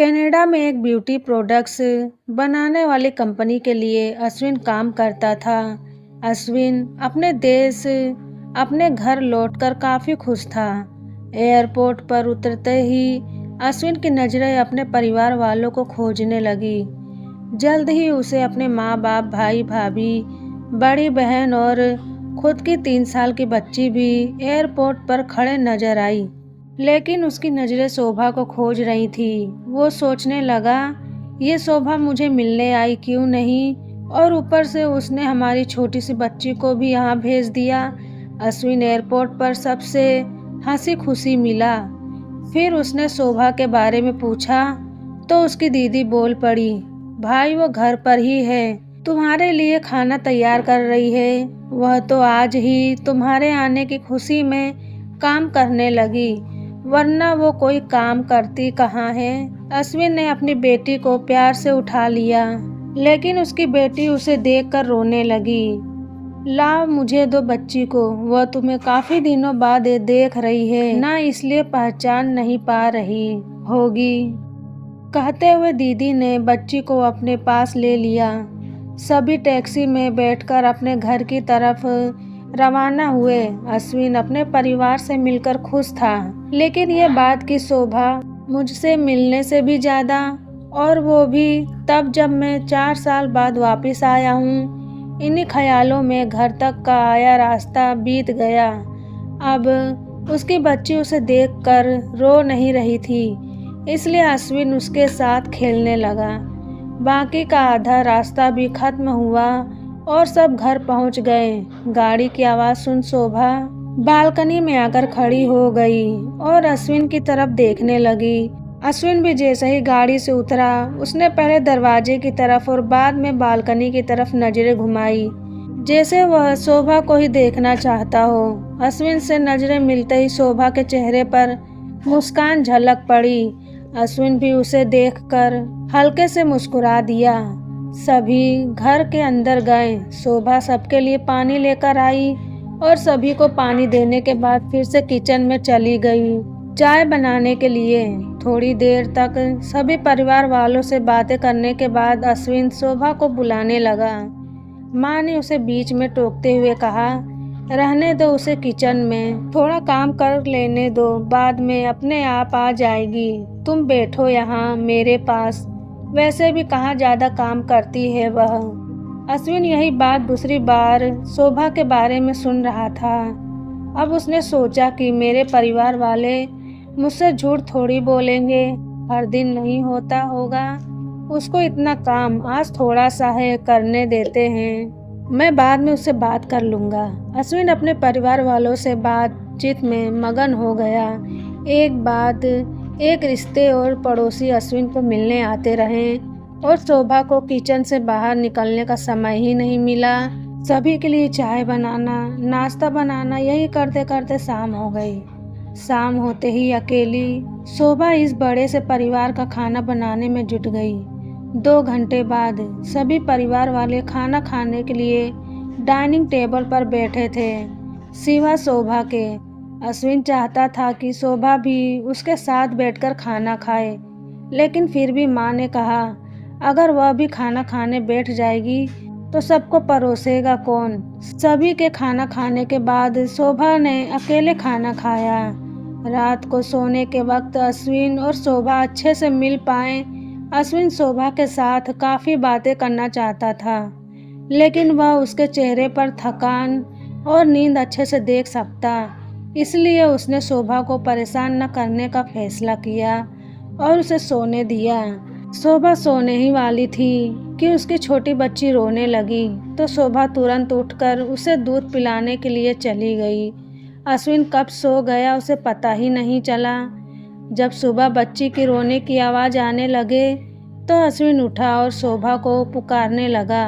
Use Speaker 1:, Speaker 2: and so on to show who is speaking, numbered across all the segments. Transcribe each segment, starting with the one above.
Speaker 1: Canada में एक beauty products बनाने वाली कंपनी के लिए अश्विन काम करता था। अश्विन अपने देश अपने घर लौटकर काफ़ी खुश था। एयरपोर्ट पर उतरते ही अश्विन की नज़रें अपने परिवार वालों को खोजने लगी। जल्द ही उसे अपने माँ बाप, भाई भाभी, बड़ी बहन और खुद की 3 साल की बच्ची भी एयरपोर्ट पर खड़े नजर आई। लेकिन उसकी नज़रें शोभा को खोज रही थी। वो सोचने लगा, ये शोभा मुझे मिलने आई क्यों नहीं, और ऊपर से उसने हमारी छोटी सी बच्ची को भी यहाँ भेज दिया। अश्विन एयरपोर्ट पर सबसे हंसी खुशी मिला। फिर उसने शोभा के बारे में पूछा तो उसकी दीदी बोल पड़ी, भाई वो घर पर ही है, तुम्हारे लिए खाना तैयार कर रही है। वह तो आज ही तुम्हारे आने की खुशी में काम करने लगी, वरना वो कोई काम करती कहाँ है। अश्विन ने अपनी बेटी को प्यार से उठा लिया, लेकिन उसकी बेटी उसे देखकर रोने लगी। लाओ मुझे दो बच्ची को, वह तुम्हें काफी दिनों बाद देख रही है ना, इसलिए पहचान नहीं पा रही होगी। कहते हुए दीदी ने बच्ची को अपने पास ले लिया। सभी टैक्सी में बैठकर अपने घर की तरफ रवाना हुए। अश्विन अपने परिवार से मिलकर खुश था, लेकिन ये बात कि शोभा मुझसे मिलने से भी ज़्यादा, और वो भी तब जब मैं 4 साल बाद वापस आया हूँ। इन्हीं ख्यालों में घर तक का आया रास्ता बीत गया। अब उसकी बच्ची उसे देखकर रो नहीं रही थी, इसलिए अश्विन उसके साथ खेलने लगा। बाकी का आधा रास्ता भी खत्म हुआ और सब घर पहुंच गए। गाड़ी की आवाज़ सुन शोभा बालकनी में आकर खड़ी हो गई और अश्विन की तरफ देखने लगी। अश्विन भी जैसे ही गाड़ी से उतरा, उसने पहले दरवाजे की तरफ और बाद में बालकनी की तरफ नजरें घुमाई, जैसे वह शोभा को ही देखना चाहता हो। अश्विन से नजरें मिलते ही शोभा के चेहरे पर मुस्कान झलक पड़ी। अश्विन भी उसे देखकर हल्के से मुस्कुरा दिया। सभी घर के अंदर गए। शोभा सबके लिए पानी लेकर आई और सभी को पानी देने के बाद फिर से किचन में चली गई चाय बनाने के लिए। थोड़ी देर तक सभी परिवार वालों से बातें करने के बाद अश्विन शोभा को बुलाने लगा। माँ ने उसे बीच में टोकते हुए कहा, रहने दो उसे किचन में, थोड़ा काम कर लेने दो, बाद में अपने आप आ जाएगी। तुम बैठो यहाँ मेरे पास, वैसे भी कहाँ ज़्यादा काम करती है वह। अश्विन यही बात दूसरी बार शोभा के बारे में सुन रहा था। अब उसने सोचा कि मेरे परिवार वाले मुझसे झूठ थोड़ी बोलेंगे, हर दिन नहीं होता होगा उसको इतना काम, आज थोड़ा सा है, करने देते हैं, मैं बाद में उससे बात कर लूँगा। अश्विन अपने परिवार वालों से बातचीत में मगन हो गया। एक बाद एक रिश्ते और पड़ोसी अश्विन को मिलने आते रहे और शोभा को किचन से बाहर निकलने का समय ही नहीं मिला। सभी के लिए चाय बनाना, नाश्ता बनाना, यही करते करते शाम हो गई। शाम होते ही अकेली शोभा इस बड़े से परिवार का खाना बनाने में जुट गई। 2 घंटे बाद सभी परिवार वाले खाना खाने के लिए डाइनिंग टेबल पर बैठे थे, सिवा शोभा के। अश्विन चाहता था कि शोभा भी उसके साथ बैठकर खाना खाए, लेकिन फिर भी माँ ने कहा, अगर वह भी खाना खाने बैठ जाएगी तो सबको परोसेगा कौन। सभी के खाना खाने के बाद शोभा ने अकेले खाना खाया। रात को सोने के वक्त अश्विन और शोभा अच्छे से मिल पाए। अश्विन शोभा के साथ काफ़ी बातें करना चाहता था, लेकिन वह उसके चेहरे पर थकान और नींद अच्छे से देख सकता, इसलिए उसने शोभा को परेशान न करने का फैसला किया और उसे सोने दिया। शोभा सोने ही वाली थी कि उसकी छोटी बच्ची रोने लगी, तो शोभा तुरंत उठकर उसे दूध पिलाने के लिए चली गई। अश्विन कब सो गया उसे पता ही नहीं चला। जब सुबह बच्ची की रोने की आवाज़ आने लगे तो अश्विन उठा और शोभा को पुकारने लगा।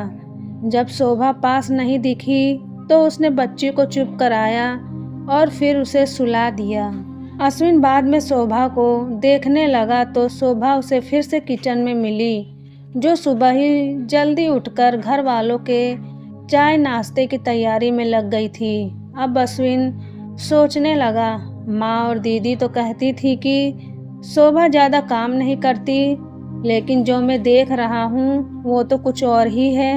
Speaker 1: जब शोभा पास नहीं दिखी तो उसने बच्ची को चुप कराया और फिर उसे सुला दिया। अश्विन बाद में शोभा को देखने लगा तो शोभा उसे फिर से किचन में मिली, जो सुबह ही जल्दी उठकर घर वालों के चाय नाश्ते की तैयारी में लग गई थी। अब अश्विन सोचने लगा, माँ और दीदी तो कहती थी कि शोभा ज़्यादा काम नहीं करती, लेकिन जो मैं देख रहा हूँ वो तो कुछ और ही है।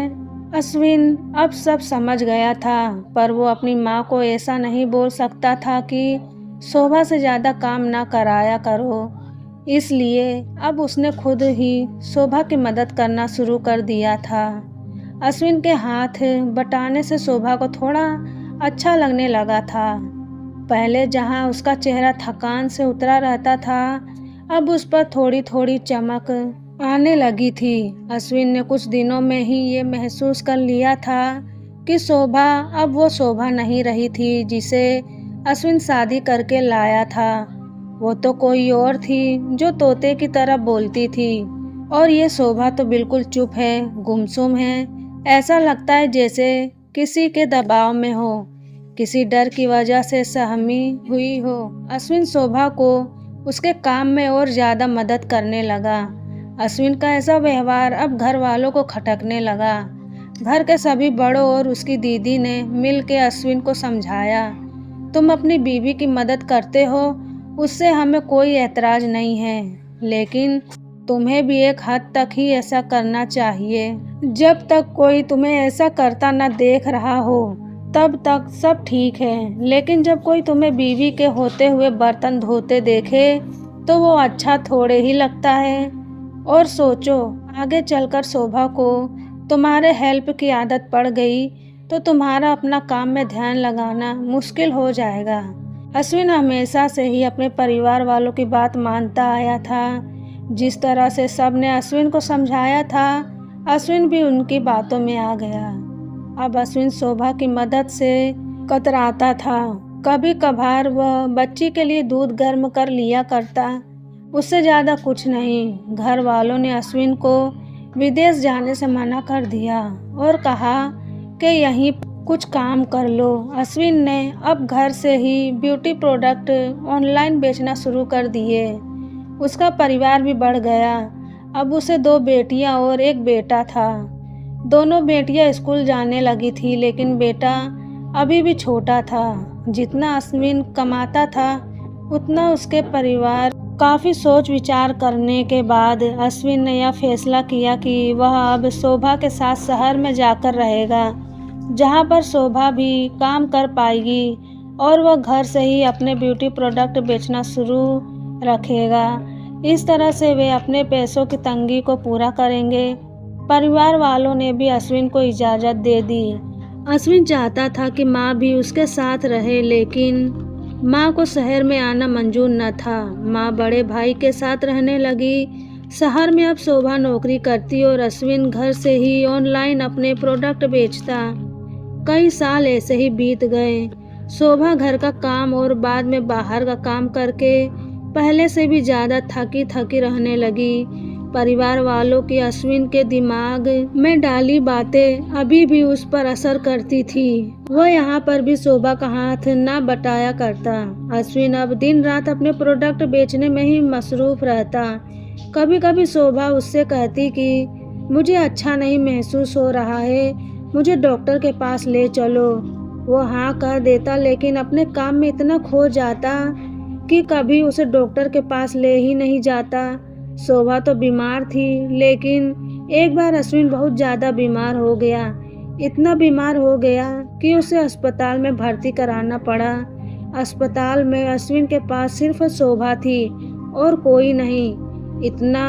Speaker 1: अश्विन अब सब समझ गया था, पर वो अपनी माँ को ऐसा नहीं बोल सकता था कि शोभा से ज़्यादा काम ना कराया करो। इसलिए अब उसने खुद ही शोभा की मदद करना शुरू कर दिया था। अश्विन के हाथ बटाने से शोभा को थोड़ा अच्छा लगने लगा था। पहले जहाँ उसका चेहरा थकान से उतरा रहता था, अब उस पर थोड़ी थोड़ी चमक आने लगी थी। अश्विन ने कुछ दिनों में ही ये महसूस कर लिया था कि शोभा अब वो शोभा नहीं रही थी जिसे अश्विन शादी करके लाया था। वो तो कोई और थी जो तोते की तरह बोलती थी, और ये शोभा तो बिल्कुल चुप है, गुमसुम है। ऐसा लगता है जैसे किसी के दबाव में हो, किसी डर की वजह से सहमी हुई हो। अश्विन शोभा को उसके काम में और ज़्यादा मदद करने लगा। अश्विन का ऐसा व्यवहार अब घर वालों को खटकने लगा। घर के सभी बड़ों और उसकी दीदी ने मिल के अश्विन को समझाया, तुम अपनी बीवी की मदद करते हो, उससे हमें कोई एतराज़ नहीं है, लेकिन तुम्हें भी एक हद तक ही ऐसा करना चाहिए। जब तक कोई तुम्हें ऐसा करता न देख रहा हो तब तक सब ठीक है, लेकिन जब कोई तुम्हें बीवी के होते हुए बर्तन धोते देखे तो वो अच्छा थोड़े ही लगता है। और सोचो, आगे चलकर शोभा को तुम्हारे हेल्प की आदत पड़ गई तो तुम्हारा अपना काम में ध्यान लगाना मुश्किल हो जाएगा। अश्विन हमेशा से ही अपने परिवार वालों की बात मानता आया था। जिस तरह से सब ने अश्विन को समझाया था, अश्विन भी उनकी बातों में आ गया। अब अश्विन शोभा की मदद से कतराता था। कभी कभार वह बच्ची के लिए दूध गर्म कर लिया करता, उससे ज़्यादा कुछ नहीं। घर वालों ने अश्विन को विदेश जाने से मना कर दिया और कहा कि यहीं कुछ काम कर लो। अश्विन ने अब घर से ही ब्यूटी प्रोडक्ट ऑनलाइन बेचना शुरू कर दिए। उसका परिवार भी बढ़ गया। अब उसे 2 बेटियां और 1 बेटा था। दोनों बेटियां स्कूल जाने लगी थी, लेकिन बेटा अभी भी छोटा था। जितना अश्विन कमाता था उतना उसके परिवार। काफ़ी सोच विचार करने के बाद अश्विन ने यह फैसला किया कि वह अब शोभा के साथ शहर में जाकर रहेगा, जहां पर शोभा भी काम कर पाएगी और वह घर से ही अपने ब्यूटी प्रोडक्ट बेचना शुरू रखेगा। इस तरह से वे अपने पैसों की तंगी को पूरा करेंगे। परिवार वालों ने भी अश्विन को इजाज़त दे दी। अश्विन चाहता था कि माँ भी उसके साथ रहे, लेकिन माँ को शहर में आना मंजूर न था। माँ बड़े भाई के साथ रहने लगी। शहर में अब शोभा नौकरी करती और अश्विन घर से ही ऑनलाइन अपने प्रोडक्ट बेचता। कई साल ऐसे ही बीत गए। शोभा घर का काम और बाद में बाहर का काम करके पहले से भी ज़्यादा थकी थकी रहने लगी। परिवार वालों की अश्विन के दिमाग में डाली बातें अभी भी उस पर असर करती थी। वह यहाँ पर भी शोभा का हाथ न बटाया करता। अश्विन अब दिन रात अपने प्रोडक्ट बेचने में ही मसरूफ रहता। कभी कभी शोभा उससे कहती कि मुझे अच्छा नहीं महसूस हो रहा है, मुझे डॉक्टर के पास ले चलो। वो हाँ कर देता, लेकिन अपने काम में इतना खो जाता कि कभी उसे डॉक्टर के पास ले ही नहीं जाता। शोभा तो बीमार थी, लेकिन एक बार अश्विन बहुत ज़्यादा बीमार हो गया। इतना बीमार हो गया कि उसे अस्पताल में भर्ती कराना पड़ा। अस्पताल में अश्विन के पास सिर्फ शोभा थी और कोई नहीं। इतना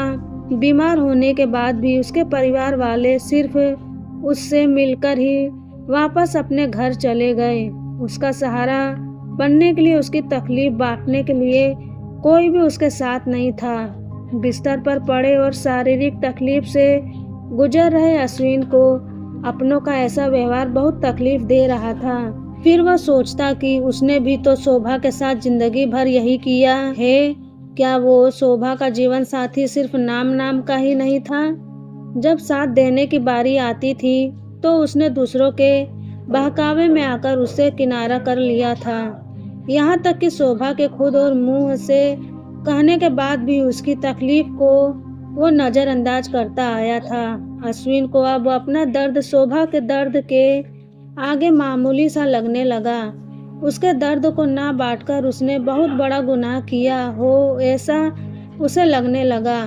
Speaker 1: बीमार होने के बाद भी उसके परिवार वाले सिर्फ उससे मिलकर ही वापस अपने घर चले गए। उसका सहारा बनने के लिए, उसकी तकलीफ बांटने के लिए कोई भी उसके साथ नहीं था। बिस्तर पर पड़े और शारीरिक तकलीफ से गुजर रहे अश्विन को अपनों का ऐसा व्यवहार बहुत तकलीफ दे रहा था। फिर वह सोचता कि उसने भी तो शोभा के साथ जिंदगी भर यही किया है। क्या वो शोभा का जीवन साथी सिर्फ नाम का ही नहीं था? जब साथ देने की बारी आती थी तो उसने दूसरों के बहकावे में आकर उससे किनारा कर लिया था। यहाँ तक कि शोभा के खुद और मुंह से कहने के बाद भी उसकी तकलीफ को वो नज़रअंदाज करता आया था। अश्विन को अब अपना दर्द शोभा के दर्द के आगे मामूली सा लगने लगा। उसके दर्द को ना बांटकर उसने बहुत बड़ा गुनाह किया हो, ऐसा उसे लगने लगा।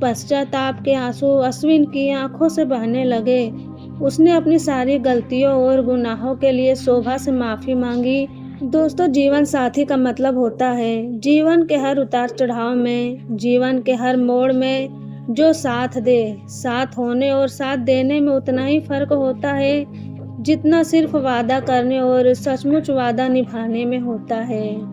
Speaker 1: पश्चाताप के आंसू अश्विन की आंखों से बहने लगे। उसने अपनी सारी गलतियों और गुनाहों के लिए शोभा से माफ़ी मांगी। दोस्तों, जीवन साथी का मतलब होता है जीवन के हर उतार चढ़ाव में, जीवन के हर मोड़ में जो साथ दे। साथ होने और साथ देने में उतना ही फ़र्क होता है जितना सिर्फ वादा करने और सचमुच वादा निभाने में होता है।